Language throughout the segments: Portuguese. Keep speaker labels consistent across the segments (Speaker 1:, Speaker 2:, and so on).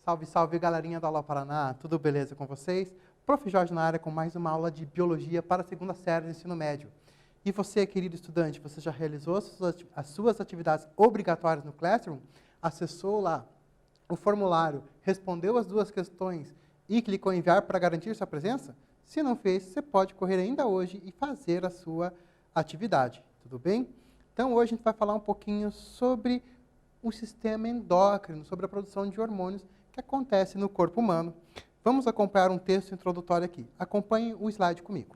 Speaker 1: Salve, salve, galerinha da Aula Paraná, tudo beleza com vocês? Prof. Jorge na área com mais uma aula de Biologia para a segunda série do ensino médio. E você, querido estudante, você já realizou as suas atividades obrigatórias no Classroom? Acessou lá o formulário, respondeu as 2 questões e clicou em enviar para garantir sua presença? Se não fez, você pode correr ainda hoje e fazer a sua atividade, tudo bem? Então, hoje a gente vai falar um pouquinho sobre o sistema endócrino, sobre a produção de hormônios que acontece no corpo humano. Vamos acompanhar um texto introdutório aqui. Acompanhe o slide comigo.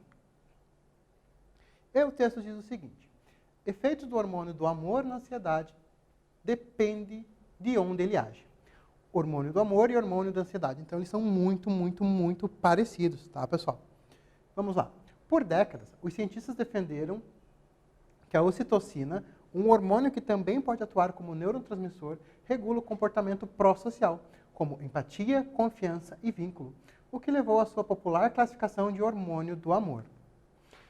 Speaker 1: E o texto diz o seguinte: efeitos do hormônio do amor na ansiedade depende de onde ele age. Hormônio do amor e hormônio da ansiedade. Então, eles são muito parecidos, tá, pessoal? Vamos lá. Por décadas, os cientistas defenderam que a ocitocina, um hormônio que também pode atuar como neurotransmissor, regula o comportamento pró-social, como empatia, confiança e vínculo, o que levou à sua popular classificação de hormônio do amor.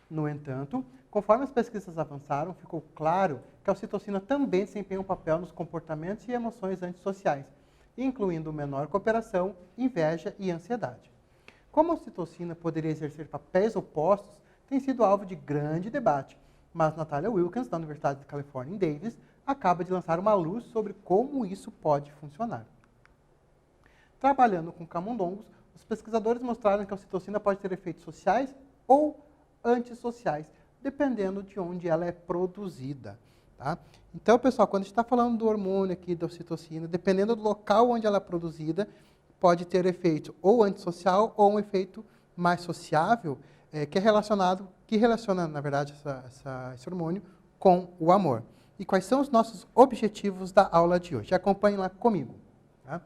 Speaker 1: No entanto, conforme as pesquisas avançaram, ficou claro que a ocitocina também desempenha um papel nos comportamentos e emoções antissociais, incluindo menor cooperação, inveja e ansiedade. Como a ocitocina poderia exercer papéis opostos, tem sido alvo de grande debate, mas Natalia Wilkins, da Universidade da Califórnia em Davis, acaba de lançar uma luz sobre como isso pode funcionar. Trabalhando com camundongos, os pesquisadores mostraram que a ocitocina pode ter efeitos sociais ou antissociais, dependendo de onde ela é produzida. Tá? Então, pessoal, quando a gente está falando do hormônio aqui, da ocitocina, dependendo do local onde ela é produzida, pode ter efeito ou antissocial ou um efeito mais sociável, que relaciona, na verdade, esse hormônio com o amor. E quais são os nossos objetivos da aula de hoje? Acompanhem lá comigo. Tá?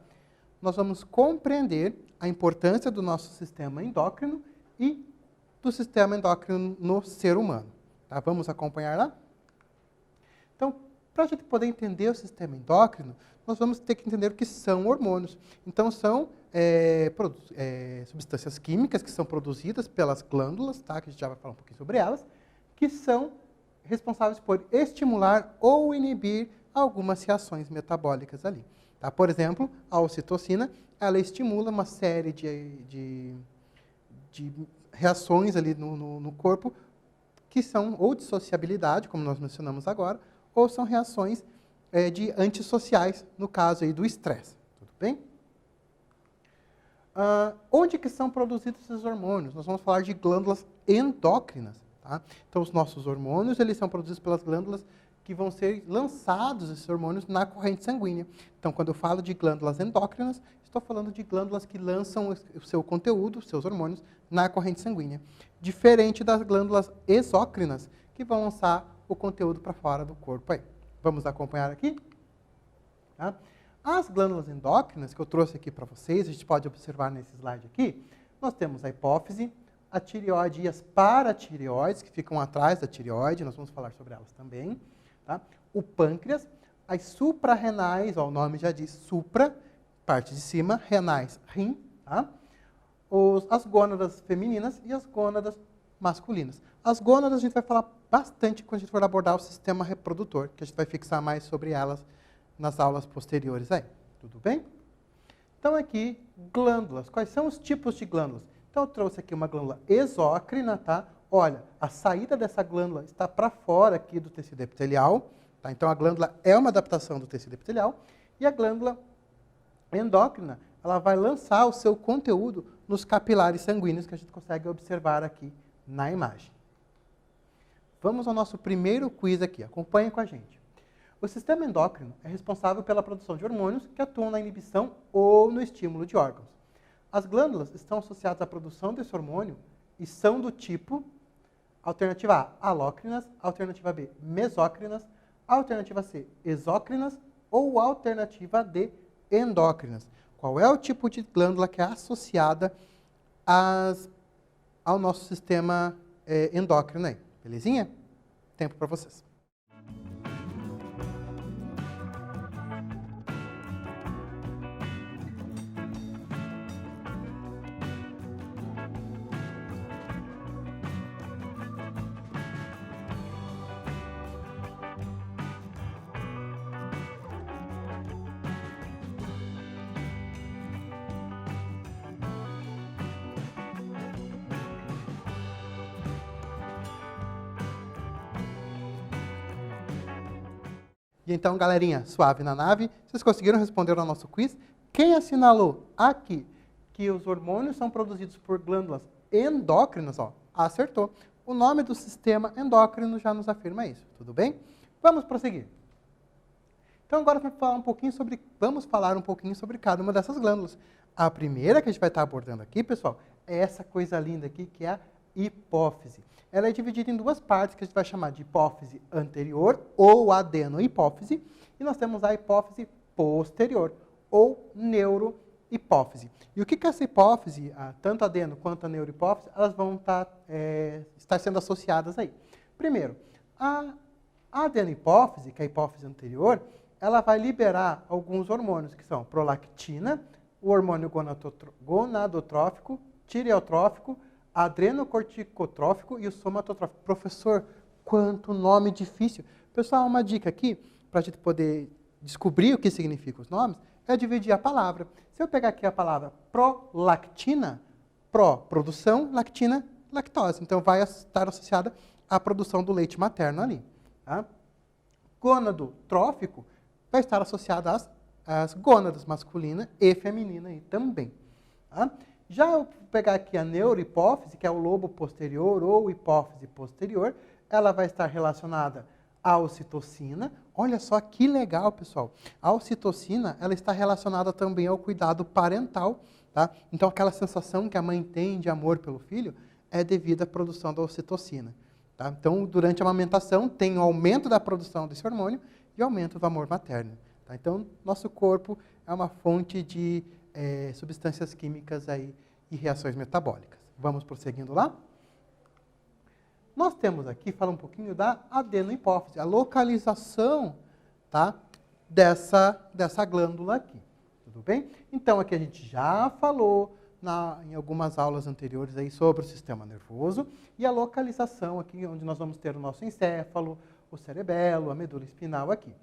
Speaker 1: Nós vamos compreender a importância do nosso sistema endócrino e do sistema endócrino no ser humano. Tá? Vamos acompanhar lá? Então, para a gente poder entender o sistema endócrino, nós vamos ter que entender o que são hormônios. Então, são substâncias químicas que são produzidas pelas glândulas, tá? Que a gente já vai falar um pouquinho sobre elas, que são responsáveis por estimular ou inibir algumas reações metabólicas ali. Tá? Por exemplo, a ocitocina, ela estimula uma série de reações ali no corpo que são ou de sociabilidade, como nós mencionamos agora, ou são reações de antissociais, no caso aí do estresse. Tudo bem? Onde que são produzidos esses hormônios? Nós vamos falar de glândulas endócrinas. Tá? Então, os nossos hormônios, eles são produzidos pelas glândulas que vão ser lançados, esses hormônios, na corrente sanguínea. Então, quando eu falo de glândulas endócrinas, estou falando de glândulas que lançam o seu conteúdo, os seus hormônios, na corrente sanguínea. Diferente das glândulas exócrinas, que vão lançar o conteúdo para fora do corpo. Aí. Vamos acompanhar aqui? Tá? As glândulas endócrinas, que eu trouxe aqui para vocês, a gente pode observar nesse slide aqui, nós temos a hipófise, a tireoide e as paratireoides, que ficam atrás da tireoide, nós vamos falar sobre elas também. Tá? O pâncreas, as suprarrenais, ó, o nome já diz supra, parte de cima, renais, rim, tá? As gônadas femininas e as gônadas masculinas. As gônadas a gente vai falar bastante quando a gente for abordar o sistema reprodutor, que a gente vai fixar mais sobre elas nas aulas posteriores aí. Tudo bem? Então aqui, glândulas. Quais são os tipos de glândulas? Então eu trouxe aqui uma glândula exócrina, tá? Olha, a saída dessa glândula está para fora aqui do tecido epitelial, tá? Então a glândula é uma adaptação do tecido epitelial e a glândula endócrina, ela vai lançar o seu conteúdo nos capilares sanguíneos que a gente consegue observar aqui na imagem. Vamos ao nosso primeiro quiz aqui. Acompanhem com a gente. O sistema endócrino é responsável pela produção de hormônios que atuam na inibição ou no estímulo de órgãos. As glândulas estão associadas à produção desse hormônio e são do tipo alternativa A, alócrinas, alternativa B, mesócrinas, alternativa C, exócrinas ou alternativa D, endócrinas. Qual é o tipo de glândula que é associada ao nosso sistema endócrino aí? Belezinha? Tempo para vocês. E então, galerinha, suave na nave, vocês conseguiram responder ao nosso quiz? Quem assinalou aqui que os hormônios são produzidos por glândulas endócrinas, ó, acertou. O nome do sistema endócrino já nos afirma isso, tudo bem? Vamos prosseguir. Então agora vamos falar um pouquinho sobre cada uma dessas glândulas. A primeira que a gente vai estar abordando aqui, pessoal, é essa coisa linda aqui, que é a hipófise. Ela é dividida em duas partes, que a gente vai chamar de hipófise anterior, ou adenohipófise, e nós temos a hipófise posterior, ou neurohipófise. E o que essa hipófise, tanto a adeno quanto a neurohipófise, elas vão estar sendo associadas aí. Primeiro, a adenohipófise, que é a hipófise anterior, ela vai liberar alguns hormônios, que são prolactina, o hormônio gonadotrófico, tireotrófico, adrenocorticotrófico e o somatotrófico. Professor, quanto nome difícil. Pessoal, uma dica aqui, para a gente poder descobrir o que significam os nomes, é dividir a palavra. Se eu pegar aqui a palavra prolactina, produção, lactina, lactose. Então, vai estar associada à produção do leite materno ali. Tá? Gonadotrófico vai estar associada às gônadas masculina e feminina aí também. Tá? Já eu pegar aqui a neurohipófise, que é o lobo posterior ou hipófise posterior, ela vai estar relacionada à ocitocina. Olha só que legal, pessoal. A ocitocina, ela está relacionada também ao cuidado parental. Tá? Então, aquela sensação que a mãe tem de amor pelo filho é devido à produção da ocitocina. Tá? Então, durante a amamentação, tem o aumento da produção desse hormônio e aumento do amor materno. Tá? Então, nosso corpo é uma fonte de substâncias químicas aí e reações metabólicas. Vamos prosseguindo lá? Nós temos aqui, fala um pouquinho da adenohipófise, a localização, tá, dessa glândula aqui. Tudo bem? Então, aqui a gente já falou em algumas aulas anteriores aí sobre o sistema nervoso e a localização aqui, onde nós vamos ter o nosso encéfalo, o cerebelo, a medula espinal aqui.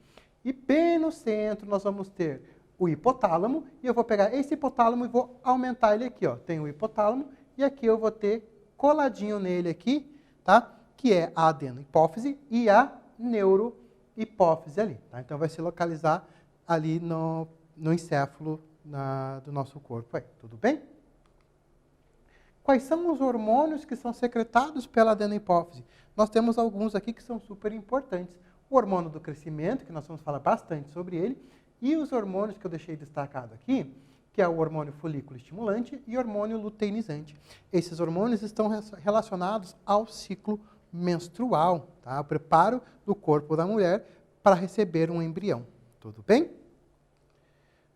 Speaker 1: E bem no centro nós vamos ter o hipotálamo, e eu vou pegar esse hipotálamo e vou aumentar ele aqui, ó. Tem o hipotálamo, e aqui eu vou ter coladinho nele aqui, tá? Que é a adenohipófise e a neurohipófise ali, tá? Então vai se localizar ali no encéfalo do nosso corpo aí, tudo bem? Quais são os hormônios que são secretados pela adenohipófise? Nós temos alguns aqui que são super importantes. O hormônio do crescimento, que nós vamos falar bastante sobre ele, e os hormônios que eu deixei destacado aqui, que é o hormônio folículo estimulante e o hormônio luteinizante. Esses hormônios estão relacionados ao ciclo menstrual, tá? O preparo do corpo da mulher para receber um embrião. Tudo bem?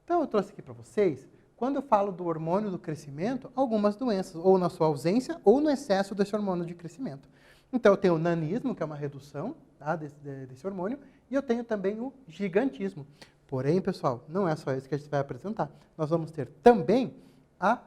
Speaker 1: Então, eu trouxe aqui para vocês, quando eu falo do hormônio do crescimento, algumas doenças, ou na sua ausência, ou no excesso desse hormônio de crescimento. Então, eu tenho o nanismo, que é uma redução, tá, desse hormônio, e eu tenho também o gigantismo. Porém, pessoal, não é só isso que a gente vai apresentar. Nós vamos ter também a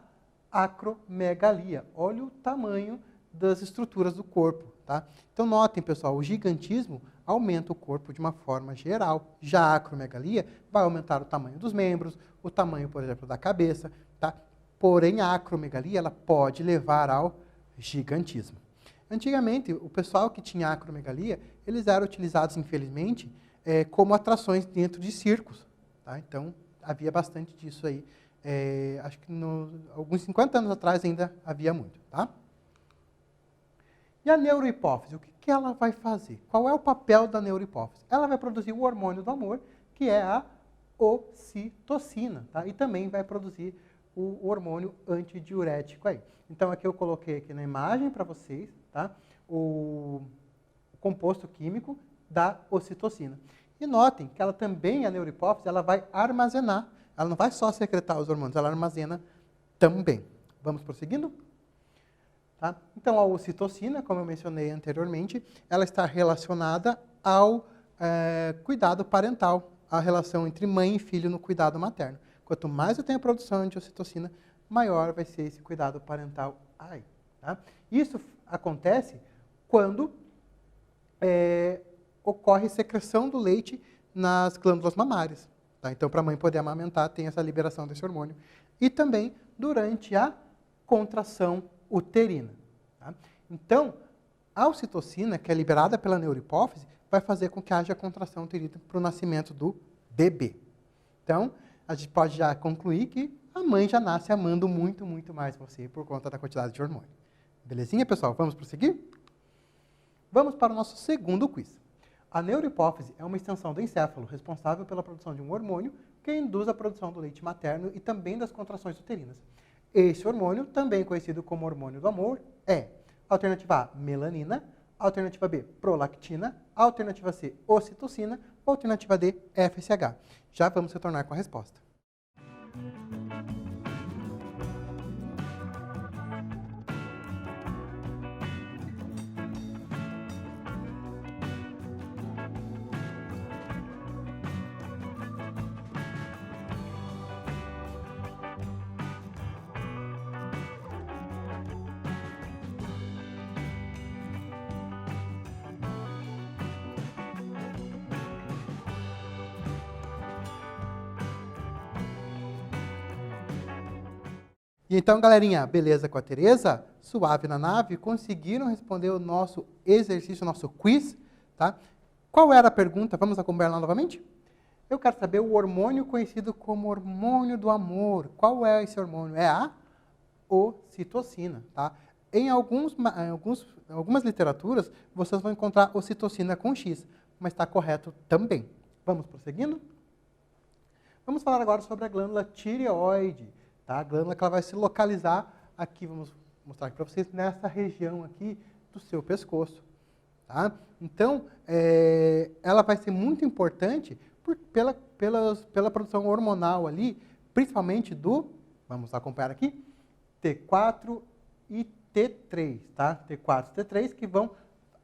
Speaker 1: acromegalia. Olha o tamanho das estruturas do corpo, tá? Então, notem, pessoal, o gigantismo aumenta o corpo de uma forma geral. Já a acromegalia vai aumentar o tamanho dos membros, o tamanho, por exemplo, da cabeça, tá? Porém, a acromegalia ela pode levar ao gigantismo. Antigamente, o pessoal que tinha acromegalia, eles eram utilizados, infelizmente, como atrações dentro de circos. Tá? Então, havia bastante disso aí. Acho que alguns 50 anos atrás ainda havia muito. Tá? E a neurohipófise, o que ela vai fazer? Qual é o papel da neurohipófise? Ela vai produzir o hormônio do amor, que é a ocitocina. Tá? E também vai produzir o hormônio antidiurético aí. Então, aqui eu coloquei aqui na imagem para vocês, tá? O composto químico da ocitocina. E notem que ela também, a neurohipófise, ela vai armazenar. Ela não vai só secretar os hormônios, ela armazena também. Vamos prosseguindo? Tá? Então, a ocitocina, como eu mencionei anteriormente, ela está relacionada ao cuidado parental, a relação entre mãe e filho no cuidado materno. Quanto mais eu tenho a produção de ocitocina, maior vai ser esse cuidado parental aí. Tá? Isso acontece quando ocorre secreção do leite nas glândulas mamárias. Tá? Então, para a mãe poder amamentar, tem essa liberação desse hormônio. E também durante a contração uterina. Tá? Então, a ocitocina, que é liberada pela neurohipófise, vai fazer com que haja contração uterina para o nascimento do bebê. Então, a gente pode já concluir que a mãe já nasce amando muito, muito mais você por conta da quantidade de hormônio. Belezinha, pessoal? Vamos prosseguir? Vamos para o nosso segundo quiz. A neurohipófise é uma extensão do encéfalo responsável pela produção de um hormônio que induz a produção do leite materno e também das contrações uterinas. Esse hormônio, também conhecido como hormônio do amor, é alternativa A, melanina, alternativa B, prolactina, alternativa C, ocitocina, alternativa D, FSH. Já vamos retornar com a resposta. E então, galerinha, beleza com a Tereza? Suave na nave? Conseguiram responder o nosso exercício, o nosso quiz? Tá? Qual era a pergunta? Vamos acompanhar lá novamente? Eu quero saber o hormônio conhecido como hormônio do amor. Qual é esse hormônio? É a ocitocina. Tá? Em algumas literaturas, vocês vão encontrar ocitocina com X, mas está correto também. Vamos prosseguindo? Vamos falar agora sobre a glândula tireoide. Tá? A glândula que ela vai se localizar aqui, vamos mostrar aqui para vocês, nessa região aqui do seu pescoço. Tá? Então, ela vai ser muito importante pela produção hormonal ali, principalmente vamos acompanhar aqui, T4 e T3, tá? T4 e T3 que vão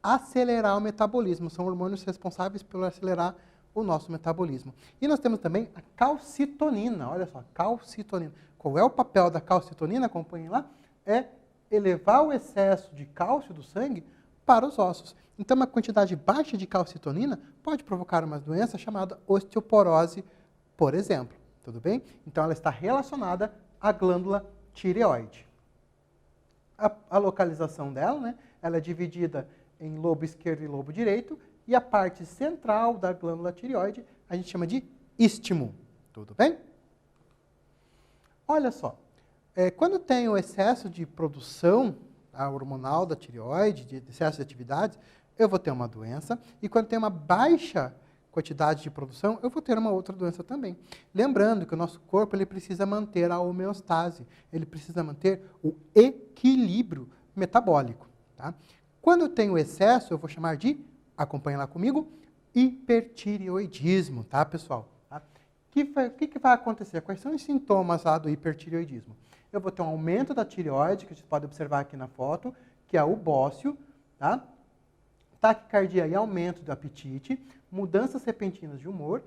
Speaker 1: acelerar o metabolismo, são hormônios responsáveis por acelerar o nosso metabolismo. E nós temos também a calcitonina, olha só, calcitonina. Qual é o papel da calcitonina? Acompanhem lá. É elevar o excesso de cálcio do sangue para os ossos. Então, uma quantidade baixa de calcitonina pode provocar uma doença chamada osteoporose, por exemplo. Tudo bem? Então, ela está relacionada à glândula tireoide. A localização dela, né? Ela é dividida em lobo esquerdo e lobo direito. E a parte central da glândula tireoide a gente chama de istmo. Tudo bem? Olha só, quando tem o excesso de produção hormonal da tireoide, de excesso de atividades, eu vou ter uma doença. E quando tem uma baixa quantidade de produção, eu vou ter uma outra doença também. Lembrando que o nosso corpo ele precisa manter a homeostase, ele precisa manter o equilíbrio metabólico. Tá? Quando eu tenho excesso, eu vou chamar de, acompanha lá comigo, hipertireoidismo, tá, pessoal? O que vai acontecer? Quais são os sintomas lá do hipertireoidismo? Eu vou ter um aumento da tireoide, que a gente pode observar aqui na foto, que é o bócio, tá? Taquicardia e aumento do apetite, mudanças repentinas de humor,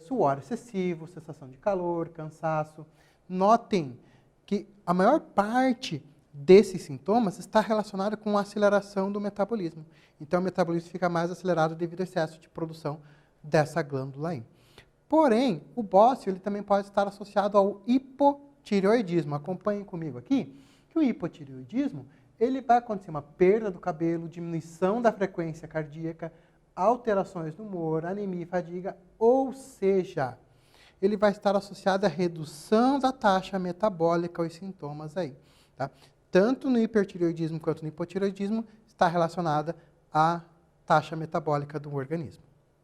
Speaker 1: suor excessivo, sensação de calor, cansaço. Notem que a maior parte desses sintomas está relacionada com a aceleração do metabolismo. Então, o metabolismo fica mais acelerado devido ao excesso de produção dessa glândula aí. Porém, o bócio ele também pode estar associado ao hipotireoidismo. Acompanhem comigo aqui, que o hipotireoidismo ele vai acontecer uma perda do cabelo, diminuição da frequência cardíaca, alterações no humor, anemia e fadiga, ou seja, ele vai estar associado à redução da taxa metabólica, os sintomas aí. Tá? Tanto no hipertireoidismo quanto no hipotireoidismo está relacionada à taxa metabólica do organismo.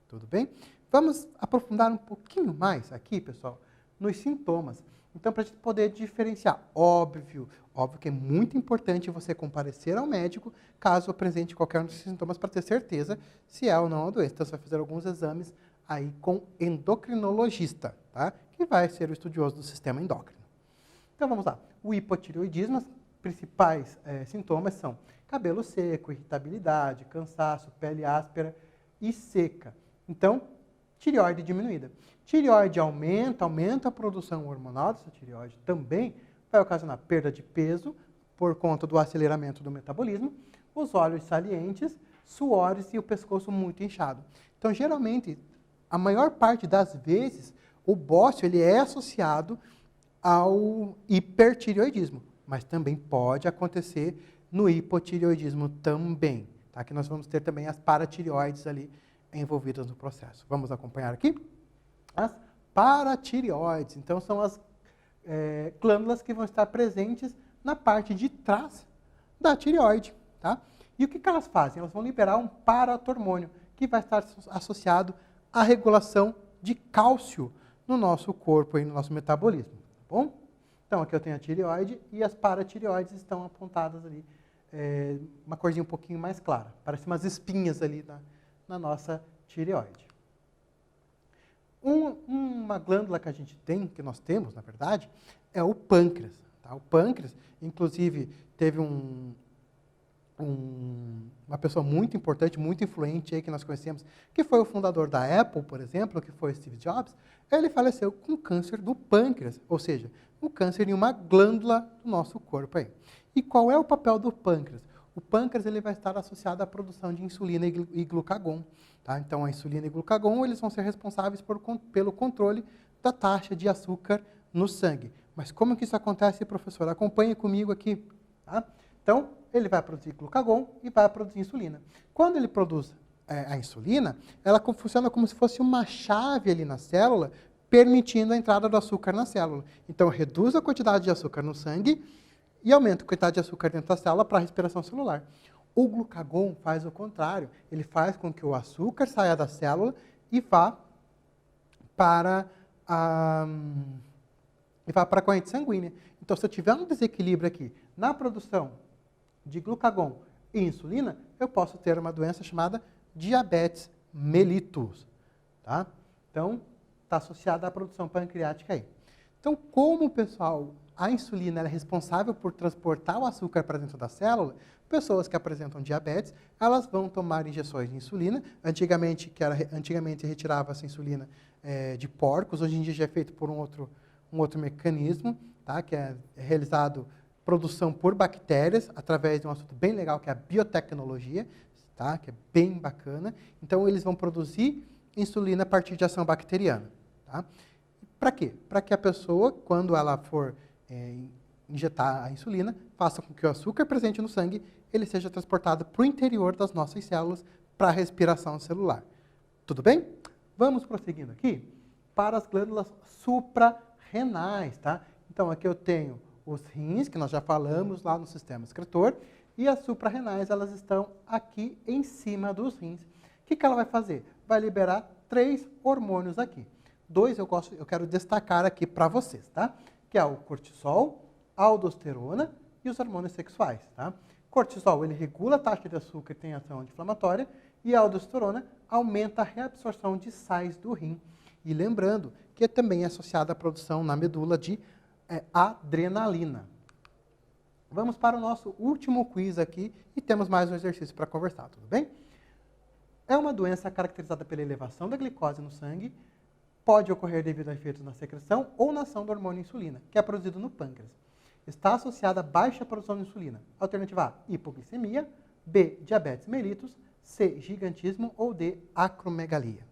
Speaker 1: Tudo bem? Vamos aprofundar um pouquinho mais aqui, pessoal, nos sintomas. Então, para a gente poder diferenciar, óbvio que é muito importante você comparecer ao médico caso apresente qualquer um desses sintomas para ter certeza se é ou não a doença. Então, você vai fazer alguns exames aí com endocrinologista, tá? Que vai ser o estudioso do sistema endócrino. Então, vamos lá. O hipotireoidismo, os principais sintomas são cabelo seco, irritabilidade, cansaço, pele áspera e seca. Então, tireoide diminuída. Tireoide aumenta a produção hormonal dessa tireoide também, vai ocasionar perda de peso por conta do aceleramento do metabolismo, os olhos salientes, suores e o pescoço muito inchado. Então, geralmente, a maior parte das vezes, o bócio ele é associado ao hipertireoidismo, mas também pode acontecer no hipotireoidismo também. Tá? tá? Que nós vamos ter também as paratireoides ali envolvidas no processo. Vamos acompanhar aqui? As paratireoides, então são as glândulas que vão estar presentes na parte de trás da tireoide, tá? E o que elas fazem? Elas vão liberar um paratormônio, que vai estar associado à regulação de cálcio no nosso corpo e no nosso metabolismo, tá bom? Então, aqui eu tenho a tireoide e as paratireoides estão apontadas ali, uma corzinha um pouquinho mais clara. Parece umas espinhas ali na nossa tireoide. Uma glândula que a gente tem, que nós temos, na verdade, é o pâncreas. Tá? O pâncreas, inclusive, teve uma pessoa muito importante, muito influente aí que nós conhecemos, que foi o fundador da Apple, por exemplo, que foi Steve Jobs. Ele faleceu com câncer do pâncreas, ou seja, um câncer em uma glândula do nosso corpo aí. E qual é o papel do pâncreas? O pâncreas ele vai estar associado à produção de insulina e glucagon. Tá? Então, a insulina e glucagon eles vão ser responsáveis pelo controle da taxa de açúcar no sangue. Mas como que isso acontece, professor? Acompanhe comigo aqui. Tá? Então, ele vai produzir glucagon e vai produzir insulina. Quando ele produz a insulina, ela funciona como se fosse uma chave ali na célula, permitindo a entrada do açúcar na célula. Então, reduz a quantidade de açúcar no sangue e aumenta a quantidade de açúcar dentro da célula para a respiração celular. O glucagon faz o contrário. Ele faz com que o açúcar saia da célula e vá para a corrente sanguínea. Então, se eu tiver um desequilíbrio aqui na produção de glucagon e insulina, eu posso ter uma doença chamada diabetes mellitus. Tá? Então, está associada à produção pancreática aí. Então, como, pessoal, a insulina é responsável por transportar o açúcar para dentro da célula, pessoas que apresentam diabetes, elas vão tomar injeções de insulina. Antigamente retirava essa insulina de porcos, hoje em dia já é feito por um outro mecanismo, tá? Que é realizado produção por bactérias, através de um assunto bem legal, que é a biotecnologia, tá? Que é bem bacana. Então, eles vão produzir insulina a partir de ação bacteriana. Tá? Para quê? Para que a pessoa, quando ela for injetar a insulina, faça com que o açúcar presente no sangue ele seja transportado para o interior das nossas células para a respiração celular. Tudo bem? Vamos prosseguindo aqui para as glândulas suprarrenais. Tá? Então, aqui eu tenho os rins, que nós já falamos lá no sistema excretor, e as suprarrenais, elas estão aqui em cima dos rins. O que ela vai fazer? Vai liberar 3 hormônios aqui. 2 eu quero destacar aqui para vocês, tá? Que é o cortisol, a aldosterona e os hormônios sexuais, tá? Cortisol, ele regula a taxa de açúcar e tem ação anti-inflamatória, e a aldosterona aumenta a reabsorção de sais do rim. E lembrando que também é associada à produção na medula de adrenalina. Vamos para o nosso último quiz aqui e temos mais um exercício para conversar, tudo bem? É uma doença caracterizada pela elevação da glicose no sangue, pode ocorrer devido a efeitos na secreção ou na ação do hormônio insulina, que é produzido no pâncreas. Está associada a baixa produção de insulina. Alternativa A, hipoglicemia, B, diabetes mellitus, C, gigantismo ou D, acromegalia.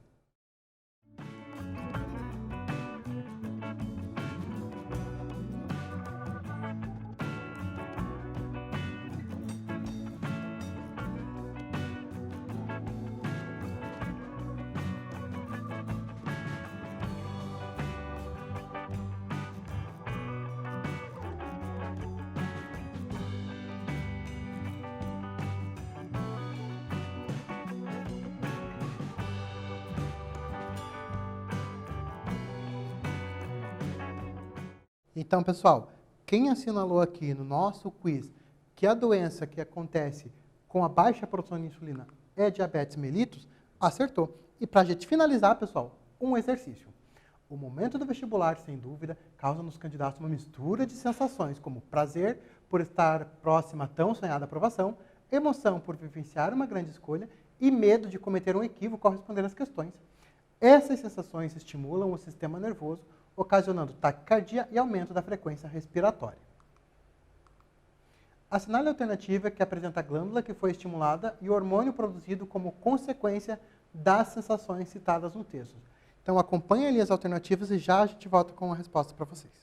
Speaker 1: Então, pessoal, quem assinalou aqui no nosso quiz que a doença que acontece com a baixa produção de insulina é diabetes mellitus, acertou. E para a gente finalizar, pessoal, um exercício. O momento do vestibular, sem dúvida, causa nos candidatos uma mistura de sensações, como prazer por estar próxima à tão sonhada aprovação, emoção por vivenciar uma grande escolha e medo de cometer um equívoco ao responder às questões. Essas sensações estimulam o sistema nervoso, ocasionando taquicardia e aumento da frequência respiratória. Assinale a alternativa que apresenta a glândula que foi estimulada e o hormônio produzido como consequência das sensações citadas no texto. Então, acompanhe ali as alternativas e já a gente volta com a resposta para vocês.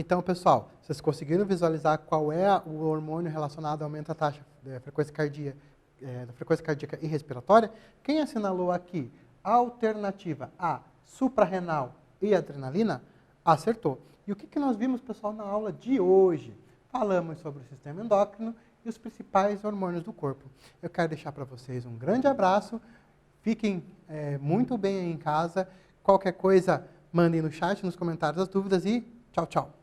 Speaker 1: Então, pessoal, vocês conseguiram visualizar qual é o hormônio relacionado ao aumento da taxa da frequência cardíaca e respiratória? Quem assinalou aqui alternativa A, suprarrenal e adrenalina, acertou. E o que nós vimos, pessoal, na aula de hoje? Falamos sobre o sistema endócrino e os principais hormônios do corpo. Eu quero deixar para vocês um grande abraço. Fiquem muito bem aí em casa. Qualquer coisa, mandem no chat, nos comentários as dúvidas e tchau, tchau.